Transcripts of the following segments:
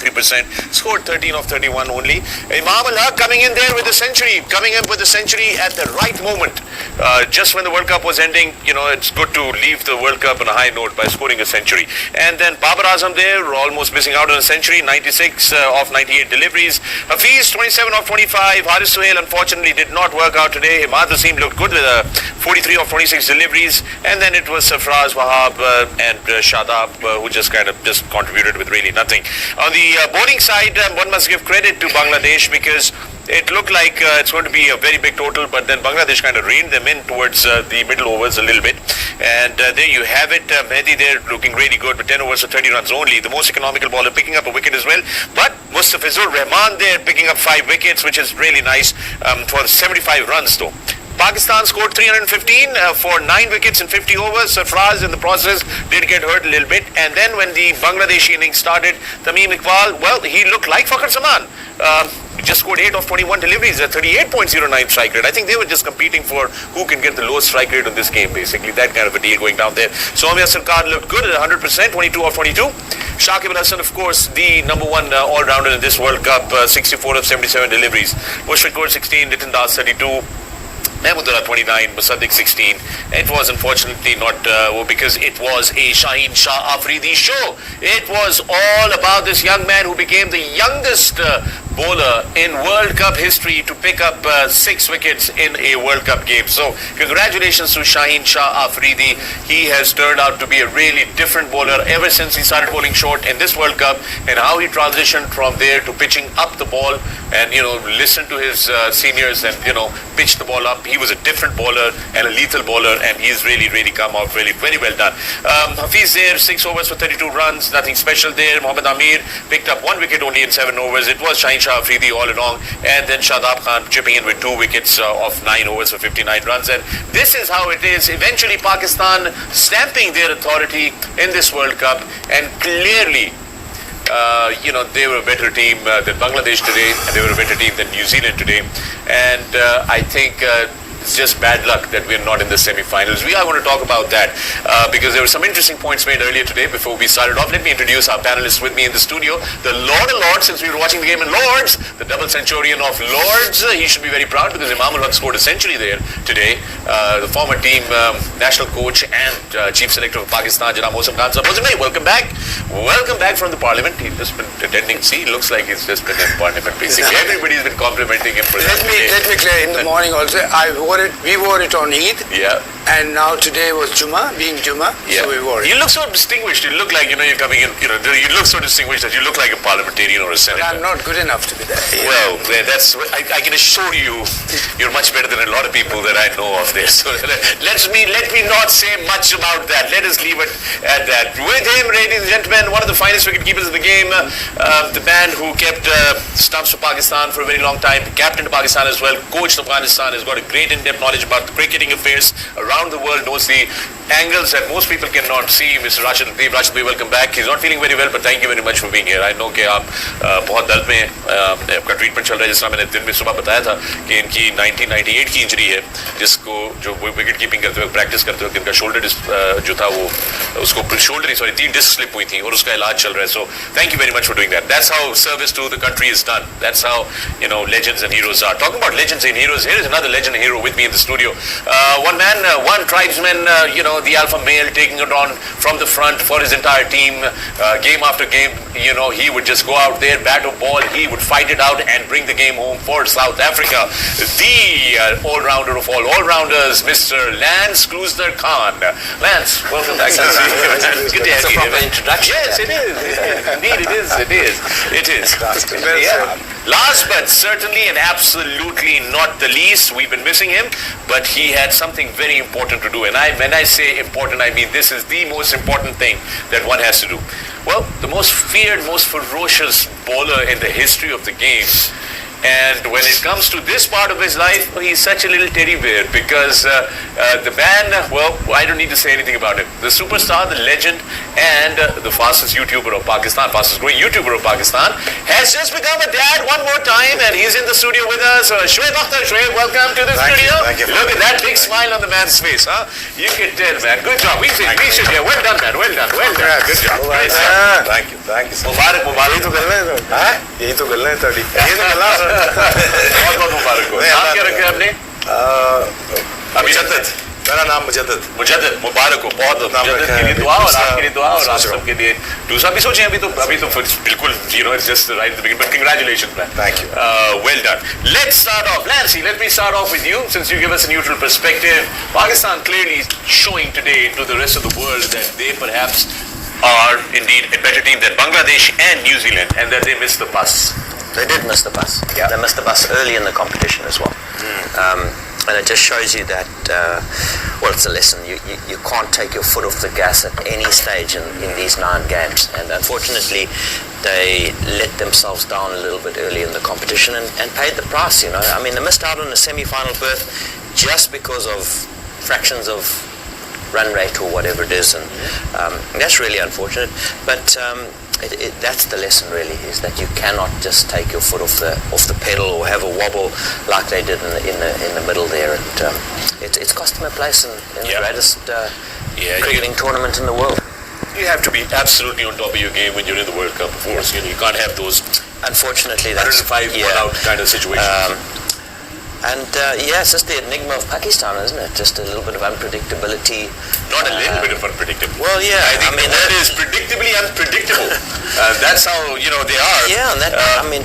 43%, scored 13 of 31 only. Imam Al-Haq coming in there with a century, coming up with a century at the right moment. Just when the World Cup was ending, it's good to leave the World Cup on a high note by scoring a century. And then Babar Azam there, almost missing out on a century, 96 of 98 deliveries. Hafiz, 27 of 25. Haris Suhail, unfortunately, did not work out today. Imad Wasim looked good with 43 of 26 deliveries. And then it was Sarfraz, Wahab and Shadab who just contributed with really nothing. On the bowling side, one must give credit to Bangladesh because it looked like it's going to be a very big total, but then Bangladesh kind of reined them in towards the middle overs a little bit. And there you have it. Mehdi there looking really good with 10 overs for 30 runs only. The most economical bowler picking up a wicket as well. But Mustafizur Rahman there picking up 5 wickets, which is really nice for 75 runs though. Pakistan scored 315 for 9 wickets in 50 overs. Sarfraz in the process did get hurt a little bit. And then when the Bangladeshi innings started, Tamim Iqbal, well, he looked like Fakhar Zaman. He just scored 8 of 21 deliveries at 38.09 strike rate. I think they were just competing for who can get the lowest strike rate on this game, basically. That kind of a deal going down there. Soumya Sarkar looked good at 100%, 22 of 22. Shakib Al Hasan, of course, the number one all-rounder in this World Cup, 64 of 77 deliveries. Mushfiq Kaur 16, Nitin Das 32. Mahmudullah 29, Musaddiq 16. It was unfortunately not because it was a Shaheen Shah Afridi show. It was all about this young man who became the youngest bowler in World Cup history to pick up 6 wickets in a World Cup game. So congratulations to Shaheen Shah Afridi. He has turned out to be a really different bowler ever since he started bowling short in this World Cup, and how he transitioned from there to pitching up the ball and listen to his seniors and pitch the ball up. He was a different bowler and a lethal bowler, and he's really come out really very well done. Hafiz there, 6 overs for 32 runs, nothing special there. Mohammad Amir picked up 1 wicket only in 7 overs. It was Shaheen Shah Afridi all along, and then Shadab Khan chipping in with 2 wickets of 9 overs for 59 runs. And this is how it is. Eventually Pakistan stamping their authority in this World Cup, and clearly they were a better team than Bangladesh today, and they were a better team than New Zealand today. And I think it's just bad luck that we're not in the semi-finals. We are going to talk about that because there were some interesting points made earlier today before we started off. Let me introduce our panelists with me in the studio. The Lord of Lords, since we were watching the game in Lords, the double centurion of Lords. He should be very proud because Imam Al-Haq scored a century there today. The former team national coach and chief selector of Pakistan, Janab Mohsin Khan Sahab. Mohsin bhai, welcome back. Welcome back from the parliament. He's just been attending. See, looks like he's just been in parliament basically. Everybody's been complimenting him for that. Let me clear, in the morning also, we wore it on Eid. Yeah. And now today was Jummah, being Jummah, so we wore it. You look so distinguished. You look like, you're coming in, you look so distinguished that you look like a parliamentarian or a senator. But I'm not good enough to be that. Well, I can assure you, you're much better than a lot of people that I know of there. So let me not say much about that. Let us leave it at that. With him, ladies and gentlemen, one of the finest wicket keepers of the game, the man who kept stumps for Pakistan for a very long time, captain of Pakistan as well, coached Afghanistan, has got a great in-depth knowledge about the cricketing affairs around the world, knows the angles that most people cannot see. Mr. Rashid Latif, Rashid bhai, welcome back. He's not feeling very well, but thank you very much for being here. I know कि आप बहुत दर्द में आपका treatment चल रहा है, जिस तरह मैंने दिन में सुबह बताया था कि इनकी 1998 की इंजरी है, जिसको जो विकेट कीपिंग करते वक्त प्रैक्टिस करते वक्त इनका शोल्डर जो था वो उसको शोल्डर नहीं सॉरी 3 डिस्क स्लिप हुई थी और उसका इलाज चल रहा है. So thank you very much for doing that. That's how service to the country is done. That's how legends and heroes are. Talking about legends and heroes, here is another legend and hero with me in the studio. One man, one tribesman, the alpha male taking it on from the front for his entire team, game after game. He would just go out there, bat or ball, he would fight it out and bring the game home for South Africa. The all-rounder of all all-rounders, Mr. Lance Klusener Khan. Lance, welcome back. Good to have you here. Introduction. Yes, it is. Indeed, it is. Yeah. Last but certainly and absolutely not the least, we've been missing him, but he had something very important to do. And when I say important, I mean this is the most important thing that one has to do. Well, the most feared, most ferocious bowler in the history of the game And when it comes to this part of his life, he's such a little teddy bear because the man, well, I don't need to say anything about him. The superstar, the legend, and the fastest YouTuber of Pakistan, fastest growing YouTuber of Pakistan, has just become a dad one more time, and he's in the studio with us. Shoaib Akhtar, Shoaib, welcome to the studio. Thank you. Look at that big smile on the man's face, huh? You can tell, man. Good job. We should, yeah. Well done, man. Well done. Good job. Thank you. मुबारक यही तो करना है यही तो करना है थोड़ी यही तो करना बहुत बहुत मुबारक हो। नाम क्या रखा है आपने? मुजद्दद मेरा नाम मुजद्दद मुबारक हो बहुत मुजद्दद के लिए दुआ और आपके लिए दुआ और आप सबके लिए दूसरा भी सोचें अभी तो बिल्कुल it's just right at the beginning, but congratulations, man. Thank you. Well done. Let's start off. Nancy, let me start off with you since you give us a neutral perspective. Pakistan clearly showing today to the rest of the world that they perhaps are indeed a better team than Bangladesh and New Zealand, and that they missed the bus. They did miss the bus. Yeah. They missed the bus early in the competition as well. And it just shows you that, well, it's a lesson. You can't take your foot off the gas at any stage in these 9 games. And unfortunately, they let themselves down a little bit early in the competition and paid the price, you know. I mean, they missed out on a semi-final berth just because of fractions of run rate or whatever it is, and that's really unfortunate. But that's the lesson, really, is that you cannot just take your foot off the pedal or have a wobble like they did in the middle there. And it's cost them a place in the greatest cricketing tournament in the world. You have to be absolutely on top of your game when you're in the World Cup, of course. You know, you can't have those unfortunately that's 105 one-out kind of situations. It's just the enigma of Pakistan, isn't it? Just a little bit of unpredictability. Not a little bit of unpredictable. Well, yeah. I think the word is predictably unpredictable. That's how, you know, they are. Yeah, and that,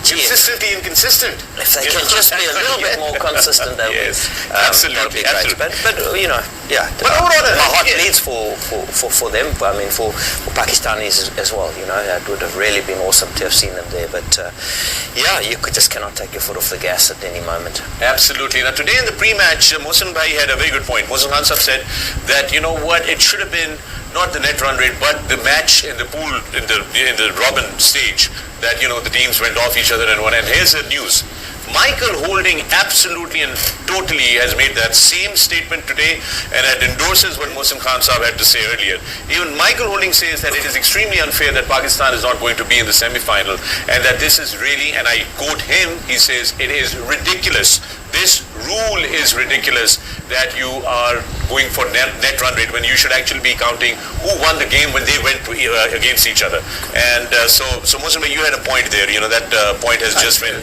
consistently inconsistent. If they can just be a little bit more consistent, that would absolutely. Be great. But you know, But overall, my heart bleeds for them. I mean, for Pakistanis as well. You know, it would have really been awesome to have seen them there. But you just cannot take your foot off the gas at any moment. Absolutely. Now today in the pre-match, Mohsin Bhai had a very good point. Mohsin Khan Sahab said that, you know what, it should have been not the net run rate, but the match in the pool, in the Robin stage, that, you know, the teams went off each other and won. And here's the news. Michael Holding absolutely and totally has made that same statement today, and it endorses what Mohsin Khan Sahab had to say earlier. Even Michael Holding says that it is extremely unfair that Pakistan is not going to be in the semi-final, and that this is really, and I quote him, he says, it is ridiculous. This rule is ridiculous that you are going for net run rate when you should actually be counting who won the game when they went against each other. And so Mohsin Bhai, you had a point there. You know, that point has just been.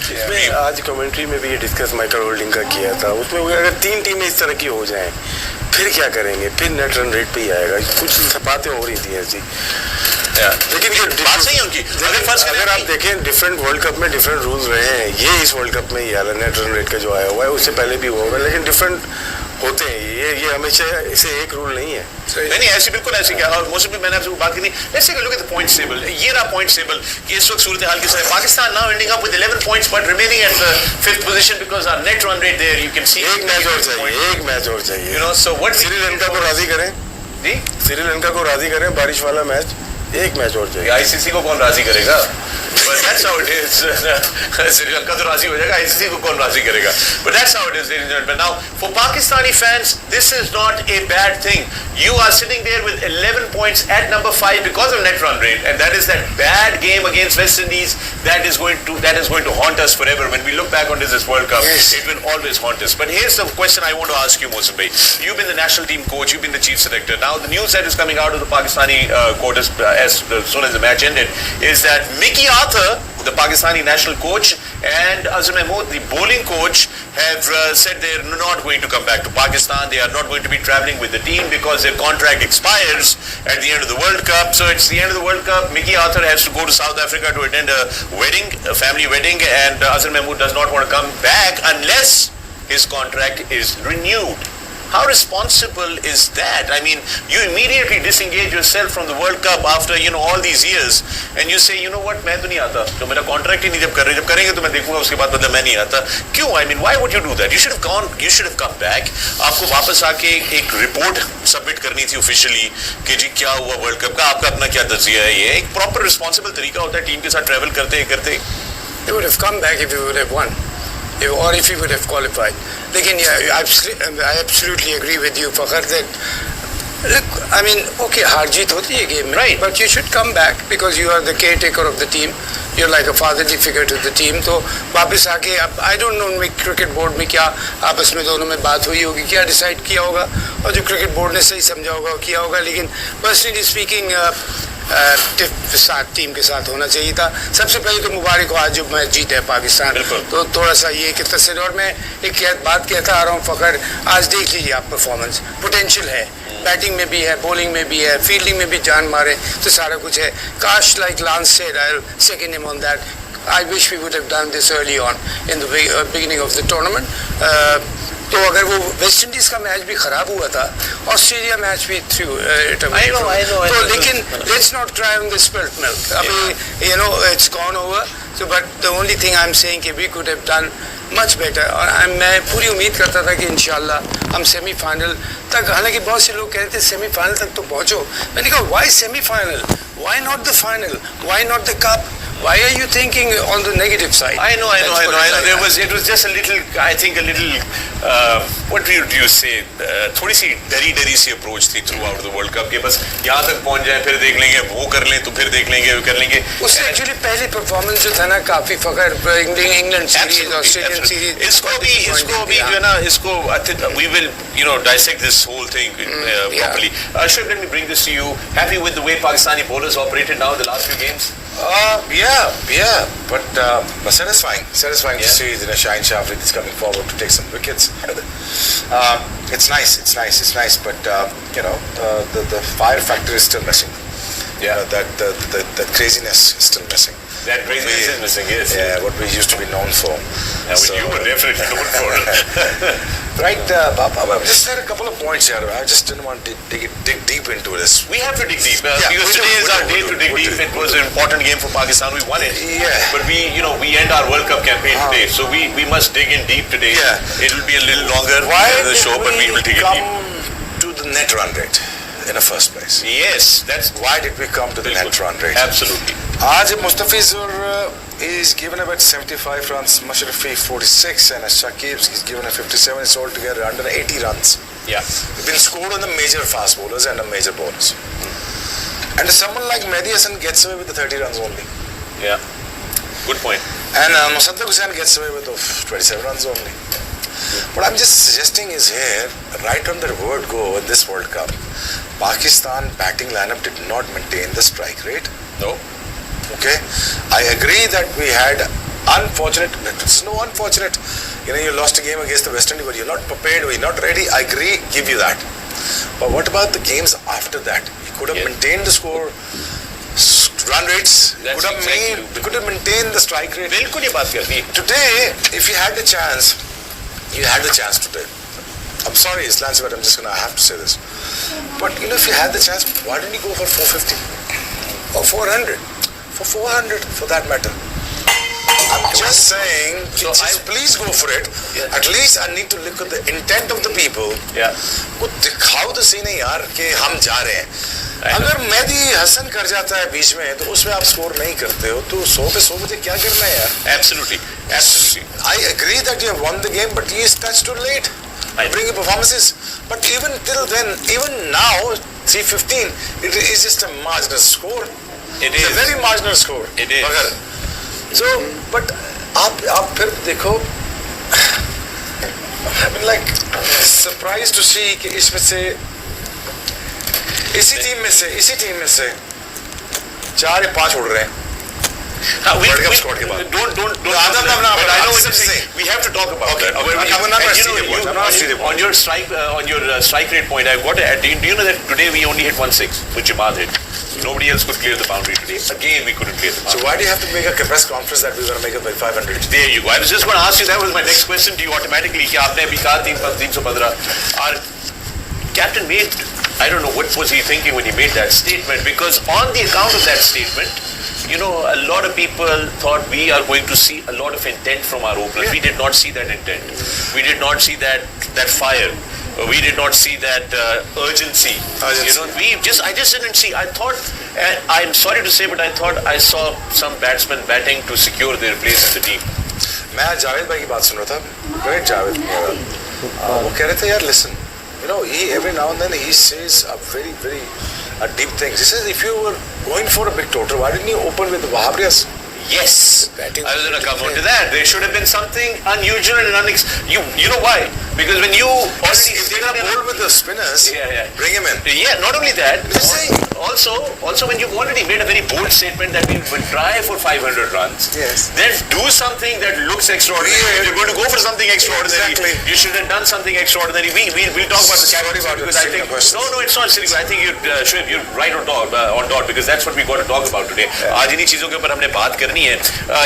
आज commentary में भी ये discuss Michael holding का किया था. उसमें अगर 3 टीमें इस तरह की हो जाएं, फिर क्या करेंगे? फिर नेट रन रेट पे ही आएगा. कुछ बातें हो रही थी ऐसी. लेकिन ये बात सही है उनकी. अगर आप देखें डिफरेंट वर्ल्ड कप में डिफरेंट रूल्स रहे हैं. ये इस वर्ल्ड कप में ही आया नेट रन रेट का जो आया हुआ है, उससे पहले भी हुआ होगा, लेकिन डिफरेंट होते हैं. ये हमेशा इसे एक रूल नहीं है. नहीं ऐसी बिल्कुल ऐसी क्या. और मौसम भी मैंने आपसे बात की नहीं. Let's take a look at the points table. ये रहा points table कि इस वक्त सूरत हाल किस तरह. Pakistan now ending up with 11 points but remaining at the 5th position because our net run rate there you can see. एक match और चाहिए. You know, so what Sri Lanka को राजी करें. जी श्रीलंका को राजी करें बारिश वाला मैच. एक मैच और चाहिए. आईसीसी को कौन राजी करेगा? But that's how it is. Sri Lanka तो राजी हो जाएगा, आईसीसी को कौन राजी करेगा? But that's how it is, ladies and gentlemen. Now, for Pakistani fans, this is not a bad thing. You are sitting there with 11 points at number 5 because of net run rate, and that is that bad game against West Indies that is going to haunt us forever. When we look back on this World Cup, it will always haunt us. But here's the question I want to ask you, Mohsin Bhai. You've been the national team coach, you've been the chief selector. Now, the news that is coming out of the Pakistani court as soon as the match ended is that Mickey Arthur, the Pakistani national coach, and Azhar Mahmood, the bowling coach, have said they're not going to come back to Pakistan. They are not going to be traveling with the team because their contract expires at the end of the World Cup. So it's the end of the World Cup. Mickey Arthur has to go to South Africa to attend a wedding, a family wedding, and Azhar Mahmood does not want to come back unless his contract is renewed. How responsible is that? I mean, you immediately disengage yourself from the World Cup after, you know, all these years, and you say, you know what, मैं तो नहीं आता, तो मेरा contract ही नहीं जब करेंगे तो मैं देखूंगा उसके बाद मतलब मैं नहीं आता. क्यों? I mean, why would you do that? You should have gone, you should have come back. आपको वापस आके एक रिपोर्ट सबमिट करनी थी ऑफिशियली कि जी क्या हुआ वर्ल्ड कप का, आपका अपना क्या तजिया है. ये एक प्रॉपर रिस्पॉन्सिबल तरीका होता है टीम के साथ ट्रैवल करते. They would have come back if you would have won. or if he would have qualified. Lekin yeah, I absolutely agree with you, Fakhar, that look, I mean, okay, हार जीत होती है game में, Right. but you should come back because you are the caretaker of the team. You're like a fatherly figure to the team. तो वापस आके अब I don't know उनमें cricket board में क्या आपस में दोनों में बात हुई होगी, क्या decide किया होगा, और जो cricket board ने सही समझा होगा किया होगा. लेकिन personally speaking टीम के साथ होना चाहिए था. सबसे पहले तो मुबारक हो, आज जो मैच जीता है पाकिस्तान, तो थोड़ा सा ये कि तस्वीर. और मैं एक बात कहता आ रहा हूँ फ़खर, आज देख लीजिए आप परफॉर्मेंस, पोटेंशियल है, बैटिंग में भी है, बॉलिंग में भी है, फील्डिंग में भी जान मारे, तो सारा कुछ है. काश like lance said, I will second him on that. I wish we would have done this early on in the beginning of the tournament. तो अगर वो वेस्ट इंडीज का मैच भी खराब हुआ था, ऑस्ट्रेलिया मैच भी थ्रू इट अवे. तो लेकिन let's not try on the spilt milk. अभी you know it's gone over. So but the only thing I'm saying कि we could have done much better. और मैं पूरी उम्मीद करता था कि इंशाल्लाह हम सेमीफाइनल तक, हालांकि बहुत से लोग कहते हैं सेमीफाइनल तक तो पहुंचो. मैंने कहा why semi-final? Why not the final? Why not the cup? Why are you thinking on the negative side? I know. It was just a little, I think a little, what do you say? थोड़ी सी डरी सी approach थी throughout the World Cup के बस यहाँ तक पहुँच जाए, फिर देख लेंगे, वो कर लें तो फिर देख लेंगे, वो कर लेंगे. उससे एक्चुअली पहली परफॉर्मेंस जो था ना काफी फकर, इंग्लैंड सीरीज, ऑस्ट्रेलियन सीरीज, इसको भी जो है ना, इसको we will dissect this whole thing properly. Shoaib, let me bring this to you. Happy with the way Pakistani bowlers operated now in the last few games? Yeah, but satisfying to see Shaheen Shah is coming forward to take some wickets. It's nice, but the fire factor is still missing. Yeah, that craziness is still missing. That craziness is missing, yes. Yeah, what we used to be known for. You were definitely known for it. Right, I just had a couple of points here. I just didn't want to dig deep into this. We have to dig deep because today is our day to dig deep. It was an important game for Pakistan. We won it. Yeah. But we end our World Cup campaign today, so we must dig in deep today. Yeah. It will be a little longer than the show, but we will dig in deep. To the net run rate in the first place. Yes, that's why did we come to the net run rate? Absolutely. Aaj Mustafizur is given about 75 runs, Mashrafi 46, and Shakib is given a 57. It's altogether under 80 runs. Yeah. They've been scored on the major fast bowlers and the major bowlers. And someone like Mehdi Hassan gets away with the 30 runs only. Yeah. Good point. And Musaddiq Hussain gets away with 27 runs only. What I'm just suggesting is here, right on the word go in this World Cup, Pakistan batting lineup did not maintain the strike rate. No. Okay, I agree that we had unfortunate. There's no unfortunate. You lost a game against the West Indies, but you're not prepared, you're not ready. I agree, give you that. But what about the games after that? You could have maintained the score, run rates. Could have maintained the strike rate. बिल्कुल ये बात कर दी. Today, if you had the chance, you had the chance today. I'm sorry, it's Lance, but I'm just gonna have to say this. But if you had the chance, why didn't you go for 450 or 400? For 400, for that matter. I'm just saying, please go for it. Yeah. At least I need to look at the intent of the people. Yeah. वो दिखाओ तो सही नहीं यार कि हम जा रहे हैं. अगर मेहदी हसन कर जाता है बीच में तो उसमें आप स्कोर नहीं करते हो तो 100 पे 100 मुझे क्या करना है यार? Absolutely. I agree that you have won the game, but it's touched too late. Bring your performances. But even till then, even now, 315, it is just a marginal score. It is a very marginal score. It is. So, but आप फिर देखो, I'm like surprised to see कि इसमें से इसी team में से 4 या 5 उड़ रहे हैं. World Cup squad के बाद. Don't. But I know what you're saying. We have to talk about that. I'm not going on your strike rate point, I've got to add. Do you know that today we only hit 1-6, which Jamaat hit? Nobody else could clear the boundary today. Again, we couldn't clear the boundary. So why do you have to make a press conference that we're going to make it by 500? There you go. I was just going to ask you. That was my next question to you automatically. कि आपने अभी कहा 315. Our captain made, I don't know what was he thinking when he made that statement, because on the account of that statement, a lot of people thought we are going to see a lot of intent from our openers. We did not see that intent. We did not see that fire. We did not see that urgency. I just didn't see. I thought, I'm sorry to say, but I thought I saw some batsmen batting to secure their place in the team. मैं आज जावेद भाई की बात सुन रहा था, great Javed, वो कह रहे थे यार listen, you know, he every now and then he says a very deep things. He says if you were going for a big total, why didn't you open with Wahab Riaz? Yes, I was going to come on to that. There should have been something unusual and you know why? Because when you already If they're gonna bowl with the spinners, bring him in. Yeah, not only that. Just saying. Also, when you've already made a very bold statement that we will try for 500 runs, Yes. then do something that looks extraordinary. If you're going to go for something extraordinary, Exactly. you should have done something extraordinary. We'll talk about the Sorry about because this I think question. no, it's not silly. I think Shoaib, you're right on dot because that's what we got to talk about today. आज इन्हीं चीजों के ऊपर हमने बात करनी है.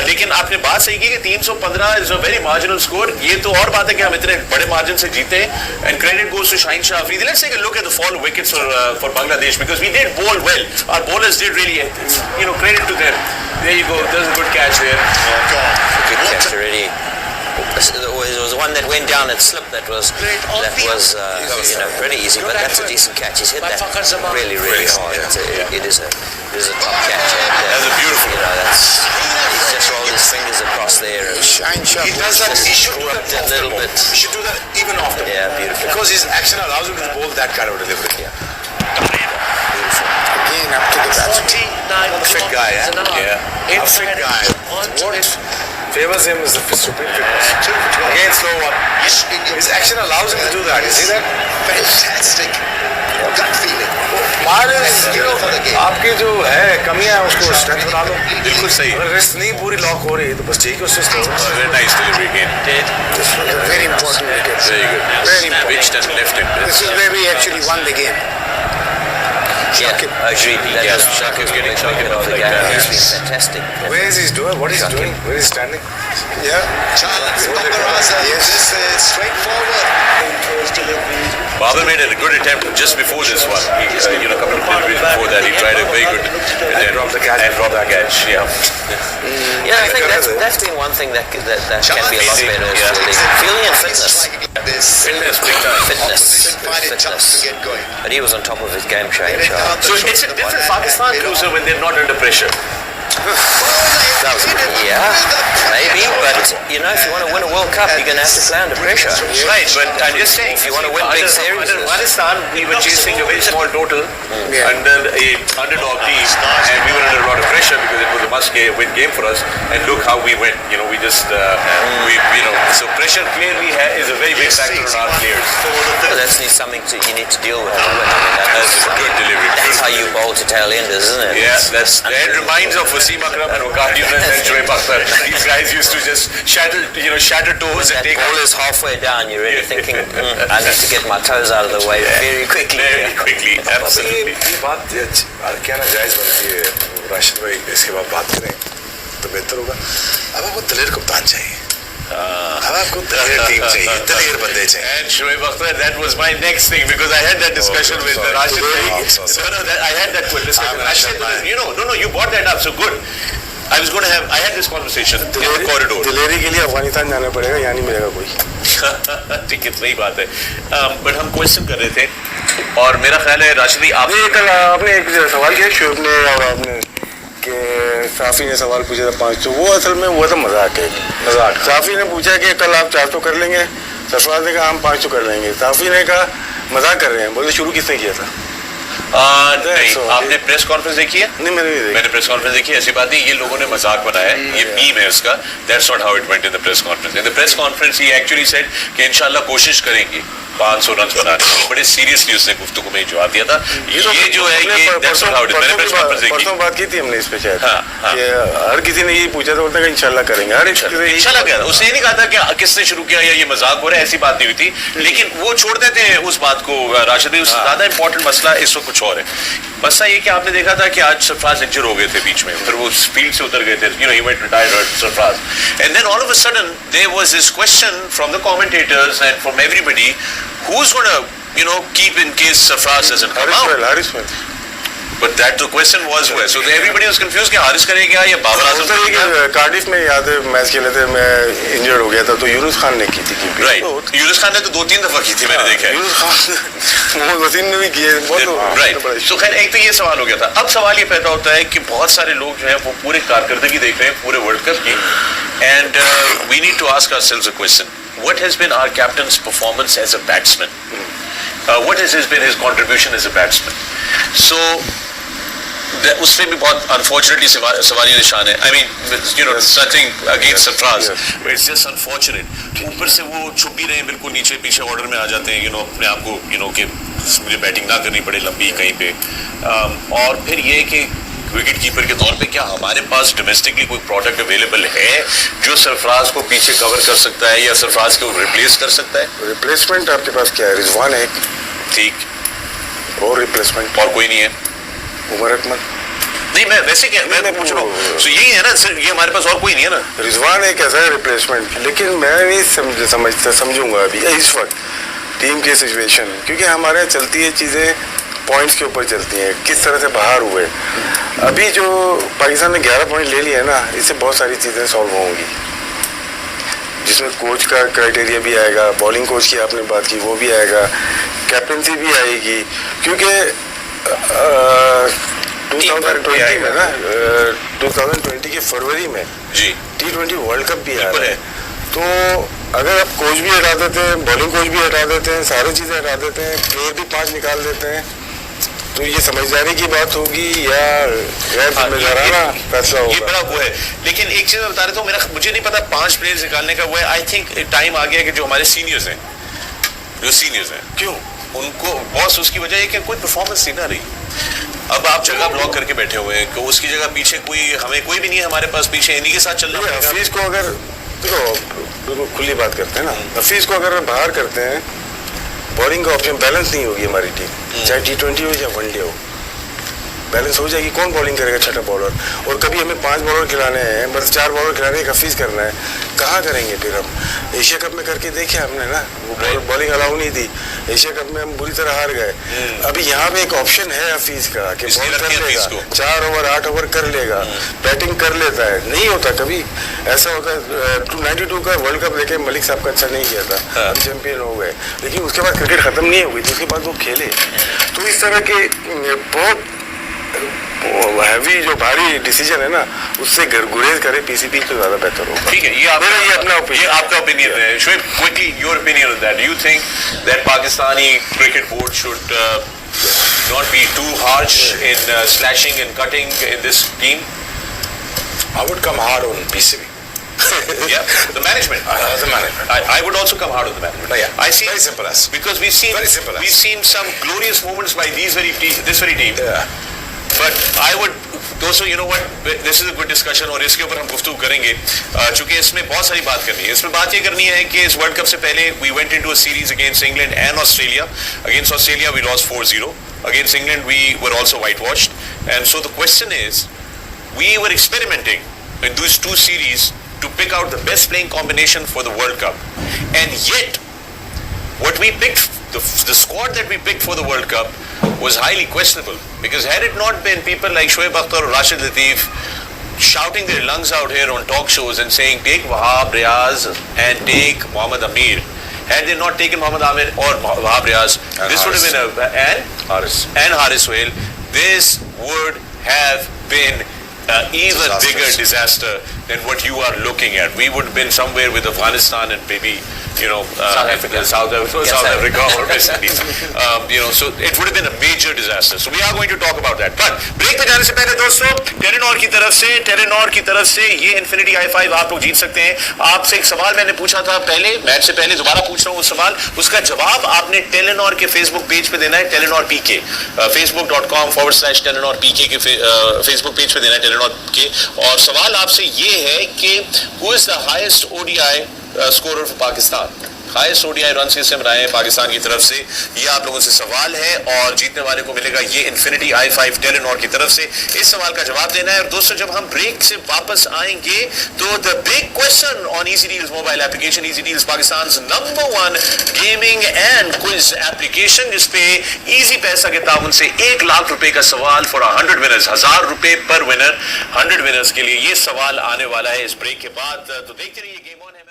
लेकिन आपने बात सही की कि 315 is a very marginal score. ये तो और बात है कि हम इतने बड़े मार्जिन से जीते. And credit goes to Shaheen Shah Afridi. Let's take a look at the fall wickets for Bangladesh because we did bowl well. Our bowlers did really, credit to them. There you go. There's a good catch there. Good catch already. There was one that went down and slipped that was pretty easy, but that's a decent catch. He's hit that really hard. It is a top catch. That's a beautiful. He's just rolled his fingers across there. And He does that. He should do that a off little the ball. bit. He should do that even off the ball. Yeah, beautiful. Because his action allows him to bowl that kind of delivery. Again, up to the batsman. Fit guy, Yeah. A fit guy. What favors him is the supreme fitness. Again, slow one. His action allows him to do that. You see that? Fantastic gut feeling. आपकी जो है कमियां हैं उसको strength बना लो. बिल्कुल सही. अगर रिस्ट नहीं पूरी लॉक हो रही तो बस ठीक है उससे Very nice delivery again. Very important wicket. Very good. Very important. Pitched and left it. This is where we actually won the game. Yeah, I agree. That Yes, was Shakib's getting of shaken the up like game. that. He's been fantastic. Where is he doing? What is he doing? Where is he standing? Yeah. Charles Bangaraza, Yes. this is straightforward. Babar made a good attempt just before this one. He, a couple of deliveries before that, he tried a very good and dropped the catch. And dropped the catch. Yeah. Yeah, I think that's been one thing that can be a lot better is fielding and fitness. Fitness, big time. Fitness. Find it tough to get going. But he was on top of his game, Shaheen Shah. So it's a different Pakistan cruiser when they're not under pressure. Yeah, maybe, but if you want to win a World Cup, you're going to have to play under pressure. Right, but I'm just saying, If you want to win big series, under Afghanistan, we were chasing a very small total under a underdog team, and we were under a lot of pressure because it was a must-win game for us. And look how we went. We just, so pressure clearly is a very big factor on our players. But that's something you need to deal with. That's a good delivery. That's how you bowl to tail-enders, isn't it? Yeah, that reminds of Wasim Akram and Waqar Younis and Shoaib Akhtar. These guys used to just shatter toes and That take ball is halfway down, you're really thinking, I need to get my toes out of the way very quickly. Very quickly, absolutely. ये बात क्या ना जायज बनती है राशिद भाई इसके बाद बात करें तो बेहतर होगा. अब आपको दलेर कप्तान चाहिए. अब आपको दलेर टीम चाहिए, दलेर बंदे चाहिए. And Shoaib Akhtar, that was my next thing because I had that discussion with Rashid. I had that discussion. I said, you brought that up, so good. I had this conversation in the corridor. दिलेरी के लिए अफगानिस्तान जाना पड़ेगा, यहाँ नहीं मिलेगा कोई. ठीक है, सही बात है. बट हम क्वेश्चन कर रहे थे और मेरा ख्याल है राशिद आप कल आपने एक सवाल किया शोएब ने और आपने कि साफी ने सवाल पूछा था 500, वो असल में हुआ था मजाक है. साफी ने पूछा कि कल आप 400 कर लेंगे, सरफराज ने कहा हम 500 कर लेंगे. साफी ने कहा मजाक कर रहे हैं. बोले शुरू किसने किया था? नहीं, आपने प्रेस कॉन्फ्रेंस देखी है? नहीं, मैंने प्रेस कॉन्फ्रेंस देखी है. ऐसी बात नहीं, ये लोगों ने मजाक बनाया है, ये मीम है उसका. That's not how it went in the press conference. In the press conference he actually said कि इंशाल्लाह कोशिश करेंगे 500 रन बनाने की. बड़े सीरियसली उसने गुफ्तगू में जवाब दिया था. ये जो है ये that's not how it is. मैंने प्रेस कॉन्फ्रेंस देखी. परसों बात की थी हमने इस पे शायद. हाँ. कि हर किसी ने ये पूछा था कि इंशाल्लाह करेंगे. हर इंशाल्लाह क्या, उसने ये नहीं कहा था कि किसने शुरू किया या ये मजाक हो रहा है, ऐसी बात नहीं हुई थी. लेकिन वो छोड़ देते हैं उस बात को राशिद भाई. उससे ज्यादा इंपॉर्टेंट मसला इस वक्त कुछ और है. मसला ये कि आपने देखा था कि आज सरफराज इंजर हो गए थे बीच में, फिर वो फील्ड से उतर गए थे. He went retired, Sarfaraz. And then all of a sudden there was this question from the commentators and from everybody, who's going to keep in case Sarfraz doesn't come out? Haris में. But that the question was where. So everybody was confused कि हारिस करेगा या बाबर आजम करेगा. Cardiff में याद है match खेले थे, मैं इंजर्ड हो गया था तो यूनुस खान ने की थी. राइट, यूनुस खान ने तो 2-3 दफा की थी, मैंने देखा है. यूनुस खान मोहम्मद वसीम ने भी किए. राइट. तो खैर एक तो ये सवाल हो गया था. अब सवाल ये पैदा होता है कि बहुत सारे लोग जो है वो पूरे कारकर्दगी देख रहे हैं पूरे वर्ल्ड कप की and we need to ask ourselves a question. What has been our captain's performance as a batsman? What has been his contribution as a batsman? So उससे भी बहुत unfortunately सवालिया निशान है. I mean, you know, nothing against Sarfraz, but it's just unfortunate. ऊपर से वो छुप भी रहे हैं बिल्कुल नीचे पीछे ऑर्डर में आ जाते हैं, you know, अपने आप को, you know, कि मुझे बैटिंग ना करनी पड़े लंबी कहीं पे. और फिर ये कि विकेट कीपर के तौर पे क्या हमारे पास डोमेस्टिकली कोई प्रोडक्ट अवेलेबल है जो सरफराज को पीछे कवर कर सकता है या सरफराज को रिप्लेस कर सकता है? रिप्लेसमेंट आपके पास क्या है? रिजवान है ठीक, और रिप्लेसमेंट और कोई नहीं है. उमर अकमल नहीं, मैं वैसे क्या मैं पूछ रहा हूँ, तो यही है ना सर, ये हमारे पास और कोई नहीं है ना. रिजवान एक ऐसा है रिप्लेसमेंट, लेकिन मैं नहीं समझूंगा अभी इस वक्त टीम की सिचुएशन, क्योंकि हमारे यहाँ चलती है चीज़ें पॉइंट्स के ऊपर चलती हैं, किस तरह से बाहर हुए. अभी जो पाकिस्तान ने 11 पॉइंट ले लिए ना, इससे बहुत सारी चीज़ें सॉल्व होंगी, जिसमें कोच का क्राइटेरिया भी आएगा, बॉलिंग कोच की आपने बात की वो भी आएगा, कैप्टनसी भी आएगी, क्योंकि 2020 में ना 2020 के फरवरी में जी T20 वर्ल्ड कप भी आ रहा है. तो अगर आप कोच भी हटा देते हैं, बॉलिंग कोच भी हटा देते हैं, सारी चीज़ें हटा देते हैं, प्लेयर भी 5 निकाल देते हैं, तो ये समझदारी की बात होगी या गैर जिम्मेदाराना फैसला होगा? ये बड़ा वो है. लेकिन एक चीज़ मैं बता रहा था, मुझे नहीं पता 5 प्लेयर्स निकालने का वो है. आई थिंक टाइम आ गया कि जो हमारे सीनियर्स हैं, क्यों उनको बॉस उसकी वजह है कि कोई परफॉर्मेंस नहीं ना रही. अब आप जगह ब्लॉक करके बैठे हुए हैं, तो उसकी जगह पीछे हमें कोई भी नहीं है हमारे पास, पीछे इन्हीं के साथ चलना पड़ेगा. हफीज को अगर देखो खुली बात करते हैं ना, हफीज को अगर बाहर करते हैं, बॉलिंग का ऑप्शन बैलेंस नहीं होगी हमारी टीम, चाहे T20 हो या वनडे हो, बैलेंस हो जाएगी. कौन बॉलिंग करेगा? छठा बॉलर. और कभी हमें 5 बॉलर खिलाने हैं, बस 4 बॉलर खिलाने, एक हफीज करना है, कहाँ करेंगे फिर हम? एशिया कप में करके देखे हमने ना, वो बॉलिंग अलाउ नहीं थी, एशिया कप में हम बुरी तरह हार गए. अभी यहाँ पे एक ऑप्शन है हफीज का कि बॉल कर लेगा, 4 ओवर 8 ओवर कर लेगा, बैटिंग कर लेता है. नहीं होता कभी ऐसा होता है. 92 का वर्ल्ड कप लेके मलिक साहब का अच्छा नहीं किया था, हम चैंपियन हो गए, लेकिन उसके बाद क्रिकेट खत्म नहीं हुई थी, उसके बाद वो खेले. तो इस तरह के बहुत हैवी जो भारी डिसीजन है ना, उससे गुरेज करे पीसीपी तो ज्यादा बेहतर होगा. ठीक है, ये आपका ओपिनियन है. Shoaib, quickly your opinion on that. Do you think that Pakistani cricket board should not be too harsh in slashing and cutting in this team? I would come hard on PCB. Yeah, the management. The management. I would also come hard on the management. Yeah, I see. very simple as. Because we've seen some glorious moments by this very team. Yeah. But I would, दोस्तों, you know what, this is a good discussion और इसके ऊपर हम गुफ्तगू करेंगे, चूंकि इसमें बहुत सारी बात करनी है. इसमें बात ये करनी है कि इस वर्ल्ड कप से पहले we went into a series against England and Australia. Against Australia we lost 4-0. Against England we were also whitewashed. And so the question is, we were experimenting in these 2 series to pick out the best playing combination for the World Cup. And yet, what we picked, the squad that we picked for the World Cup was highly questionable, because had it not been people like Shoaib Akhtar or Rashid Latif shouting their lungs out here on talk shows and saying take Wahab Riaz and take Mohammad Amir, had they not taken Mohammad Amir or Wahab Riaz, this would have been Haris Sohail, this would have been even bigger disaster than what you are looking at. We would have been somewhere with Afghanistan and maybe, you know, South Africa or West Indies. You know, so it would have been a major disaster. So we are going to talk about that. But break पे जाने से पहले दोस्तों, Telenor की तरफ से ये Infinity i5 आप लोग जीत सकते हैं. आपसे एक सवाल मैंने पूछा था पहले, मैच से पहले दोबारा पूछ रहा हूँ उस सवाल, उसका जवाब आपने टेलीनॉर के फेसबुक पेज पे देना है, टेलीनॉर पीके, facebook.com/टेलीनॉर पीके के फेसबुक पेज पे देना है, टेलीनॉर के. और सवाल आपसे ये है कि who is the highest ODI scorer for Pakistan, highest ODI run किसने बनाए हैं पाकिस्तान की तरफ से, ये आप लोगों से सवाल है. और जीतने वाले को मिलेगा ये Infinity i5 टेलीनॉर की तरफ से. इस सवाल का जवाब देना है. और दोस्तों, जब हम ब्रेक से वापस आएंगे तो the big question on easy deals mobile application, easy deals Pakistan number 1 gaming and quiz application, जिसपे इजी पैसा के ताउन से 1 लाख रुपए का सवाल फॉर 100 विनर्स, 1000 रुपए पर विनर, 100 विनर्स के लिए ये सवाल आने वाला है इस ब्रेक के बाद. तो देखते रहिए, गेम ऑन है.